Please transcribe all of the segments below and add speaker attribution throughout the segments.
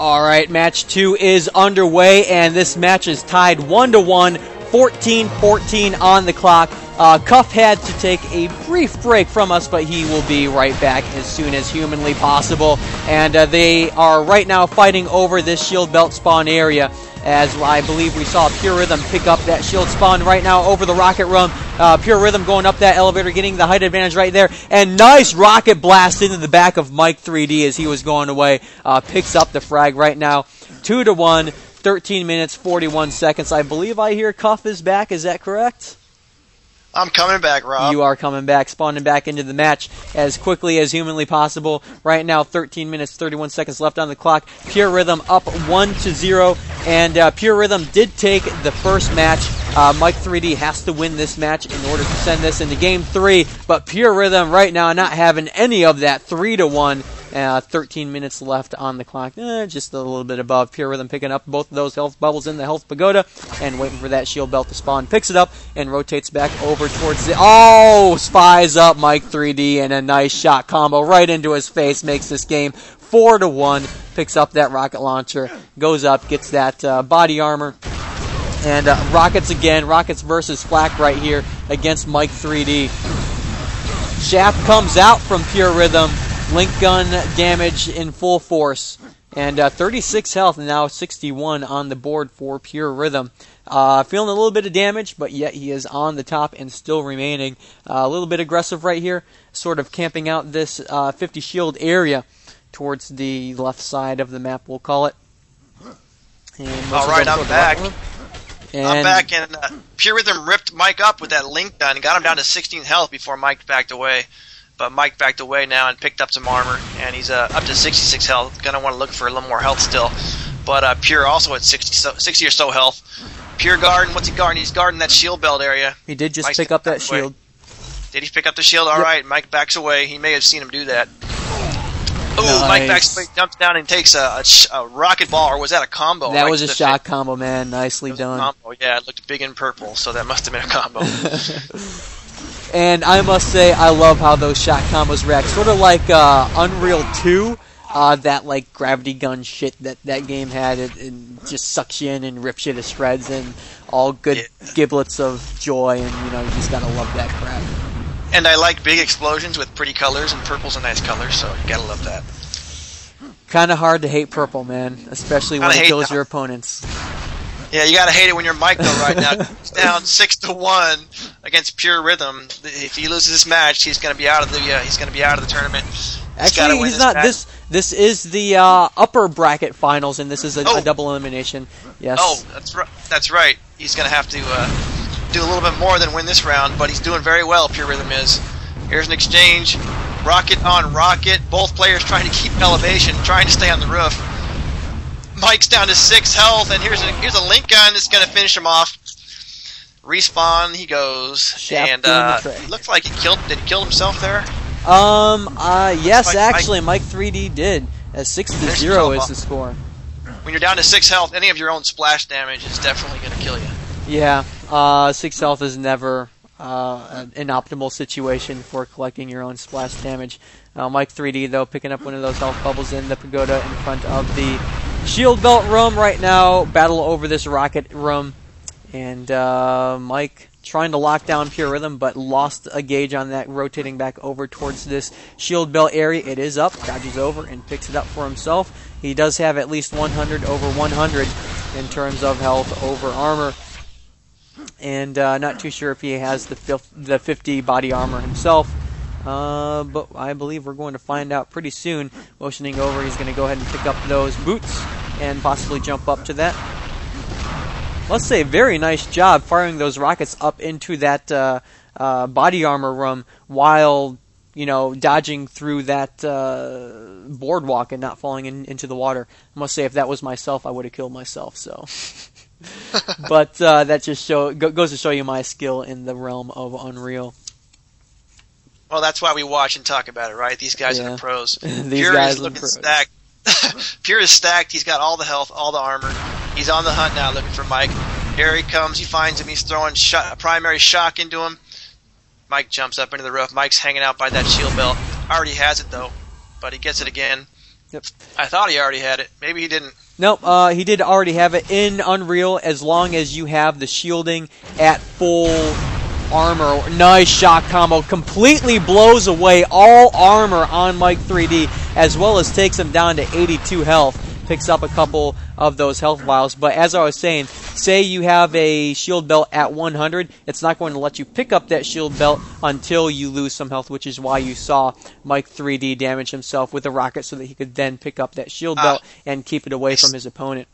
Speaker 1: All right, match 2 is underway, and this match is tied 1-1, 14-14 on the clock. Cuff had to take a brief break from us, but he will be right back as soon as humanly possible. And they are right now fighting over this shield belt spawn area, as I believe we saw Purerythem pick up that shield spawn right now over the rocket room. Purerythem going up that elevator, getting the height advantage right there, and nice rocket blast into the back of Mik3d as he was going away. Picks up the frag right now, 2-1, 13 minutes, 41 seconds. I believe I hear Cuff is back, is that correct?
Speaker 2: I'm coming back, Rob.
Speaker 1: You are coming back, spawning back into the match as quickly as humanly possible. Right now, 13 minutes, 31 seconds left on the clock. Purerythem up 1-0, and Purerythem did take the first match. Mik3d has to win this match in order to send this into Game 3, but Purerythem right now not having any of that. 3-1. 13 minutes left on the clock, just a little bit above. Purerythem picking up both of those health bubbles in the health pagoda and waiting for that shield belt to spawn. Picks it up and rotates back over towards the... Oh! Spies up Mik3d, and a nice shot combo right into his face makes this game 4-1. Picks up that rocket launcher, goes up, gets that body armor. And Rockets again. Rockets versus Flak right here against Mik3d. Shaft comes out from Purerythem. Link gun damage in full force. And 36 health, and now 61 on the board for Purerythem. Feeling a little bit of damage, but yet he is on the top and still remaining. A little bit aggressive right here, sort of camping out this 50 shield area towards the left side of the map, we'll call it.
Speaker 2: All right, I'm back. I'm back, and Purerythem ripped Mike up with that Link gun and got him down to 16 health before Mike backed away. But Mike backed away now and picked up some armor, and he's up to 66 health. Gonna want to look for a little more health still. But Pure also at 60 or so health. Pure guarding, what's he guarding? He's guarding that shield belt area.
Speaker 1: He did just pick up that shield.
Speaker 2: Did he pick up the shield? All right, Mike backs away. He may have seen him do that. Oh, nice. Mike backs away, jumps down and takes a rocket ball, or was that a combo?
Speaker 1: That was a shot combo, man. Nicely done.
Speaker 2: Combo. Yeah, it looked big in purple, so that must have been a combo.
Speaker 1: And I must say, I love how those shot combos react. Sort of like Unreal 2, that like gravity gun shit that game had. It just sucks you in and rips you to shreds, and all good giblets of joy, and you just gotta love that crap.
Speaker 2: And I like big explosions with pretty colors, and purple's a nice color, so you gotta love that.
Speaker 1: Kinda hard to hate purple, man, especially when it kills your opponents.
Speaker 2: Yeah, you gotta hate it when you're Mike though. Right now, he's down 6-1 against Purerythem. If he loses this match, he's gonna be out of the tournament.
Speaker 1: Actually, he's not. This is the upper bracket finals, and this is a double elimination. Yes.
Speaker 2: Oh, that's right. He's gonna have to do a little bit more than win this round, but he's doing very well. Purerythem is. Here's an exchange, rocket on rocket. Both players trying to keep elevation, trying to stay on the roof. Mike's down to 6 health, and here's a Link gun that's going to finish him off. Respawn, he goes, and looks like did he kill himself there?
Speaker 1: Yes, actually, Mik3d did. 6-0 is the score.
Speaker 2: When you're down to 6 health, any of your own splash damage is definitely going to kill you.
Speaker 1: Yeah, 6 health is never an optimal situation for collecting your own splash damage. Mik3d, though, picking up one of those health bubbles in the pagoda in front of the shield belt room right now. Battle over this rocket room. And Mike trying to lock down Purerythem, but lost a gauge on that, rotating back over towards this shield belt area. It is up, dodges over, and picks it up for himself. He does have at least 100 over 100 in terms of health over armor. And not too sure if he has the 50 body armor himself. But I believe we're going to find out pretty soon. Motioning over, he's going to go ahead and pick up those boots and possibly jump up to that. Let's say very nice job firing those rockets up into that body armor room while dodging through that boardwalk and not falling into the water. I must say, if that was myself, I would have killed myself. So, but that just goes to show you my skill in the realm of Unreal.
Speaker 2: Well, that's why we watch and talk about it, right? These guys are the pros.
Speaker 1: Pure
Speaker 2: is looking stacked. Pure is stacked. He's got all the health, all the armor. He's on the hunt now, looking for Mike. Here he comes. He finds him. He's throwing a primary shock into him. Mike jumps up into the roof. Mike's hanging out by that shield belt. Already has it, though, but he gets it again.
Speaker 1: Yep.
Speaker 2: I thought he already had it. Maybe he didn't.
Speaker 1: Nope, he did already have it in Unreal as long as you have the shielding at full armor. Nice shot combo. Completely blows away all armor on Mik3d, as well as takes him down to 82 health. Picks up a couple of those health vials. But as I was saying, say you have a shield belt at 100, it's not going to let you pick up that shield belt until you lose some health, which is why you saw Mik3d damage himself with a rocket so that he could then pick up that shield belt and keep it away from his opponent.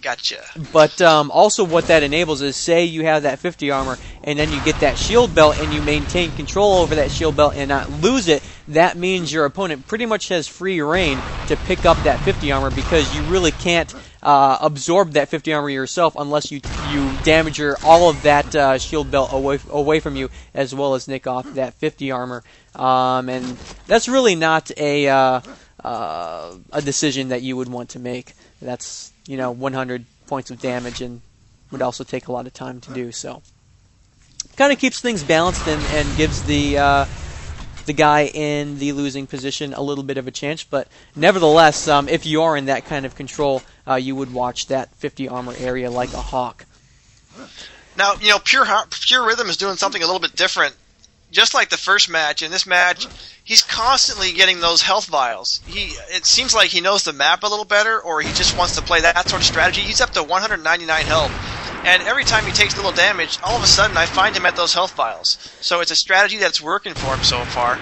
Speaker 2: Gotcha.
Speaker 1: But also what that enables is, say you have that 50 armor and then you get that shield belt and you maintain control over that shield belt and not lose it, that means your opponent pretty much has free reign to pick up that 50 armor, because you really can't absorb that 50 armor yourself unless you damage all of that shield belt away from you, as well as nick off that 50 armor. And that's really not a decision that you would want to make. That's 100 points of damage and would also take a lot of time to do. So kind of keeps things balanced and gives the guy in the losing position a little bit of a chance. But nevertheless, if you are in that kind of control, you would watch that 50 armor area like a hawk.
Speaker 2: Now, Purerythem is doing something a little bit different. Just like the first match, in this match, he's constantly getting those health vials. It seems like he knows the map a little better, or he just wants to play that sort of strategy. He's up to 199 health, and every time he takes a little damage, all of a sudden I find him at those health vials. So it's a strategy that's working for him so far,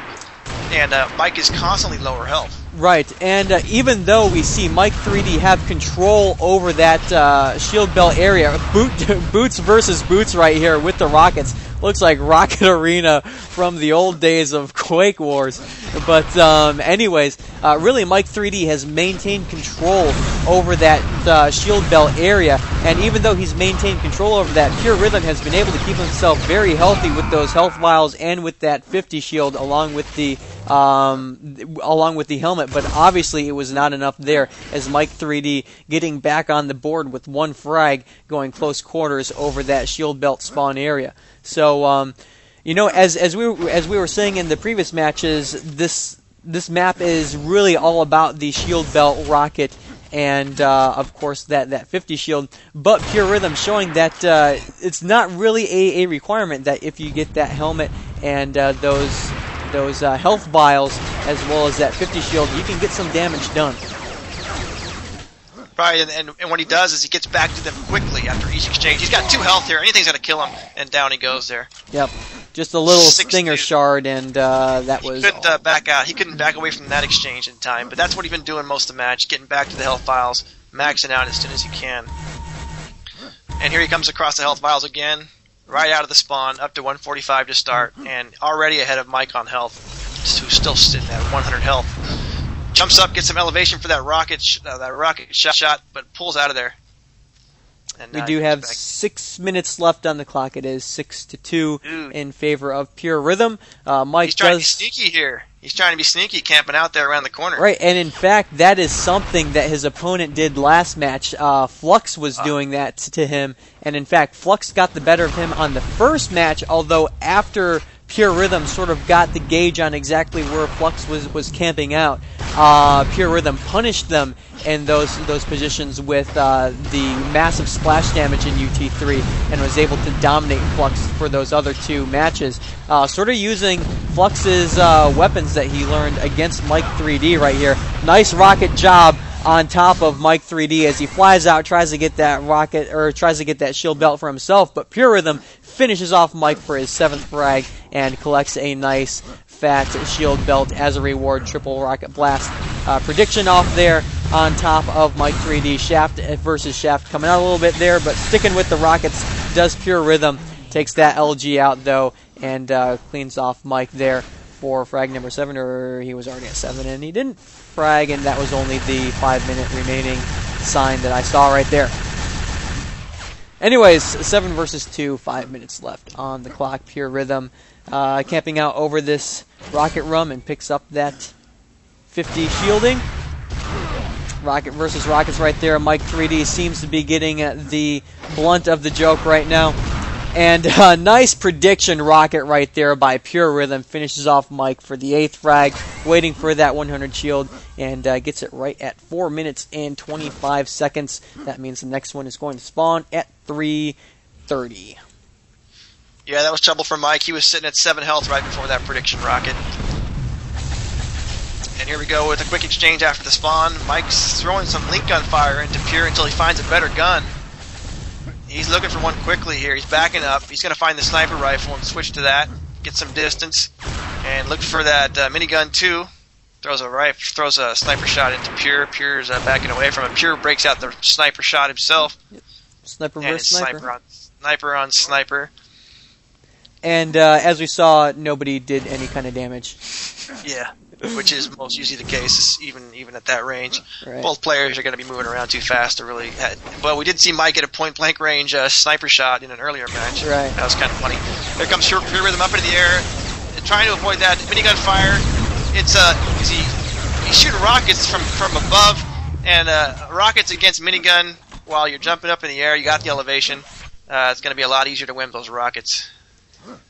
Speaker 2: and Mike is constantly lower health.
Speaker 1: Right, and even though we see Mik3d have control over that shield belt area, boots versus boots right here with the rockets. Looks like Rocket Arena from the old days of Quake Wars. But anyways, really Mik3d has maintained control over that shield belt area, and even though he's maintained control over that, Purerythem has been able to keep himself very healthy with those health vials and with that 50 shield along with the helmet. But obviously it was not enough there, as Mik3d getting back on the board with one frag, going close quarters over that shield belt spawn area. So, as we were saying in the previous matches, this map is really all about the shield belt rocket and, of course, that 50 shield. But Purerythem showing that it's not really a requirement that if you get that helmet and those health vials as well as that 50 shield, you can get some damage done.
Speaker 2: Right, and what he does is he gets back to them quickly after each exchange. He's got 2 health here. Anything's going to kill him, and down he goes there.
Speaker 1: Yep, just a little stinger shard, and that was...
Speaker 2: He couldn't back out. He couldn't back away from that exchange in time, but that's what he's been doing most of the match, getting back to the health vials, maxing out as soon as he can. And here he comes across the health vials again, right out of the spawn, up to 145 to start, and already ahead of Mike on health, who's still sitting at 100 health. Jumps up, gets some elevation for that rocket shot, but pulls out of there. And,
Speaker 1: we do have 6 minutes left on the clock. It is 6-2 in favor of Purerythem. Mike
Speaker 2: He's trying to be sneaky here. He's trying to be sneaky, camping out there around the corner.
Speaker 1: Right, and in fact, that is something that his opponent did last match. Flux was doing that to him, and in fact, Flux got the better of him on the first match, although after Purerythem sort of got the gauge on exactly where Flux was camping out, Purerythem punished them in those positions with the massive splash damage in UT3 and was able to dominate Flux for those other 2 matches. Sort of using Flux's weapons that he learned against Mik3d right here. Nice rocket job on top of Mik3d as he flies out, tries to get that rocket, or tries to get that shield belt for himself, but Purerythem finishes off Mike for his 7th frag and collects a nice fat shield belt as a reward. Triple rocket blast prediction off there on top of Mik3d. Shaft versus Shaft coming out a little bit there, but sticking with the rockets does Purerythem. Takes that LG out though and cleans off Mike there for frag number 7, or he was already at 7 and he didn't frag, and that was only the 5-minute remaining sign that I saw right there. Anyways, 7 versus 2, 5 minutes left on the clock. Purerythem camping out over this rocket room and picks up that 50 shielding. Rocket versus rockets right there. Mik3d seems to be getting the blunt of the joke right now. And nice prediction rocket right there by Purerythem. Finishes off Mike for the 8th frag, waiting for that 100 shield, and gets it right at 4 minutes and 25 seconds. That means the next one is going to spawn at 3:30.
Speaker 2: Yeah, that was trouble for Mike. He was sitting at 7 health right before that prediction rocket. And here we go with a quick exchange after the spawn. Mike's throwing some link gun fire into Pure until he finds a better gun. He's looking for one quickly here. He's backing up. He's going to find the sniper rifle and switch to that. Get some distance. And look for that minigun too. Throws a sniper shot into Pure. Pure's backing away from it. Pure breaks out the sniper shot himself.
Speaker 1: Yep. Sniper versus sniper.
Speaker 2: Sniper on sniper.
Speaker 1: And as we saw, nobody did any kind of damage.
Speaker 2: Yeah, which is most usually the case, even at that range.
Speaker 1: Right.
Speaker 2: Both players are going to be moving around too fast to really. Well, we did see Mike get a point-blank range sniper shot in an earlier match.
Speaker 1: Right.
Speaker 2: That was kind of funny. There comes Purerythem up into the air, trying to avoid that minigun fire. It's he's shooting rockets from above, and rockets against minigun while you're jumping up in the air. You got the elevation. It's going to be a lot easier to win those rockets.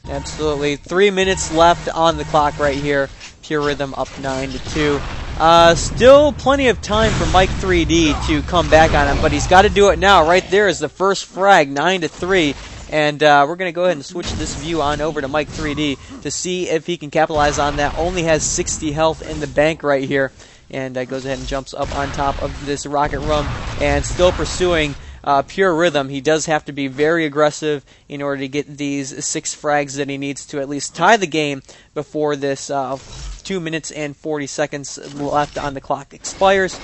Speaker 1: Absolutely. 3 minutes left on the clock right here. Purerythem up 9-2. Still plenty of time for Mik3d to come back on him, but he's got to do it now. Right there is the first frag, 9-3. And we're going to go ahead and switch this view on over to Mik3d to see if he can capitalize on that. Only has 60 health in the bank right here. And goes ahead and jumps up on top of this rocket room and still pursuing Purerythem. He does have to be very aggressive in order to get these 6 frags that he needs to at least tie the game before this 2 minutes and 40 seconds left on the clock expires.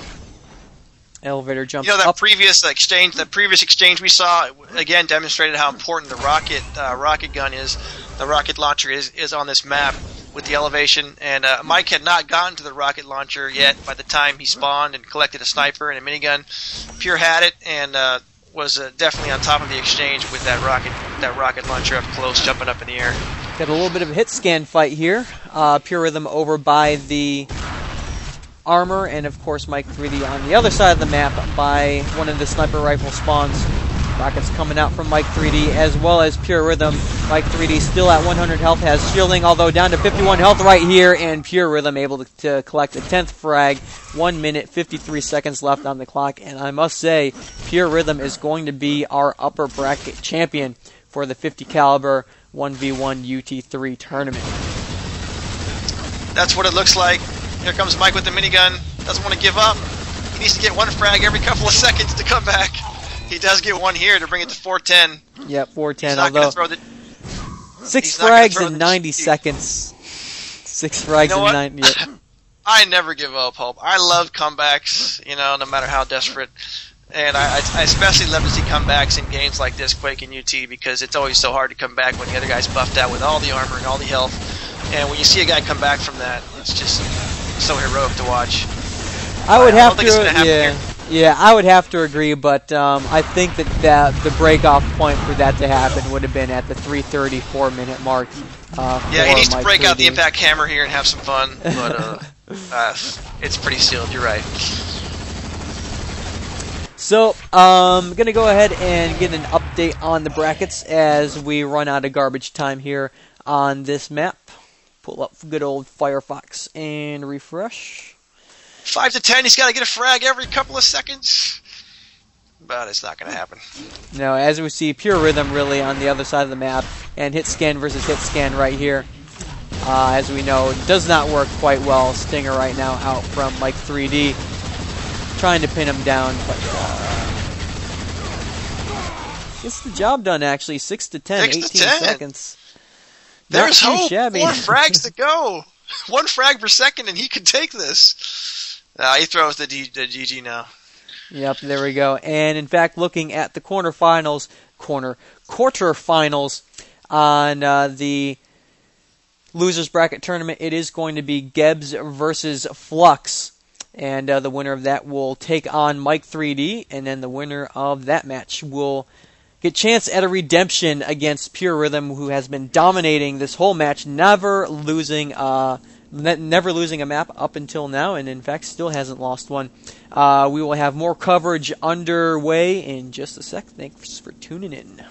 Speaker 1: Elevator jumps
Speaker 2: that
Speaker 1: up.
Speaker 2: previous exchange we saw again demonstrated how important the rocket gun is. The rocket launcher is on this map with the elevation, and Mike had not gotten to the rocket launcher yet by the time he spawned and collected a sniper and a minigun. Pure had it and was definitely on top of the exchange with that rocket launcher up close, jumping up in the air.
Speaker 1: Got a little bit of a hit scan fight here. Purerythem over by the armor, and of course Mik3d on the other side of the map by one of the sniper rifle spawns. Rockets coming out from Mik3d as well as Purerythem. Mik3d still at 100 health, has shielding, although down to 51 health right here, and Purerythem able to collect a 10th frag. 1 minute, 53 seconds left on the clock, and I must say, Purerythem is going to be our upper bracket champion for the 50 caliber 1v1 UT3 tournament.
Speaker 2: That's what it looks like. Here comes Mike with the minigun. Doesn't want to give up. He needs to get one frag every couple of seconds to come back. He does get one here to bring it to 410.
Speaker 1: Yep, 410.
Speaker 2: He's not going to throw the
Speaker 1: 6 frags in 90 seconds. 6 frags in 90. Yep.
Speaker 2: I never give up hope. I love comebacks, no matter how desperate. And I especially love to see comebacks in games like this, Quake and UT, because it's always so hard to come back when the other guy's buffed out with all the armor and all the health. And when you see a guy come back from that, it's just so heroic to watch.
Speaker 1: I would have to,
Speaker 2: yeah,
Speaker 1: I would have to agree, but I think that the break-off point for that to happen would have been at the 3:30, 4-minute mark.
Speaker 2: Yeah, he needs to break out the impact hammer here and have some fun, but it's pretty sealed. You're right.
Speaker 1: So, I'm going to go ahead and get an update on the brackets as we run out of garbage time here on this map. Pull up good old Firefox and refresh.
Speaker 2: 5 to 10, he's got to get a frag every couple of seconds. But it's not going to happen.
Speaker 1: No, as we see, Purerythem really on the other side of the map, and hit scan versus hit scan right here. As we know, it does not work quite well. Stinger right now out from Mik3d, trying to pin him down, but gets the job done actually. 6 to 10, 18 seconds.
Speaker 2: There's hope.
Speaker 1: Shabby.
Speaker 2: 4 frags to go. 1 frag per second, and he could take this. He throws the GG now.
Speaker 1: Yep, there we go. And in fact, looking at the quarterfinals on the losers bracket tournament, it is going to be Gebs versus Flux, and the winner of that will take on Mik3d, and then the winner of that match will get a chance at a redemption against Purerythem, who has been dominating this whole match, never losing a map up until now, and in fact still hasn't lost one. We will have more coverage underway in just a sec. Thanks for tuning in.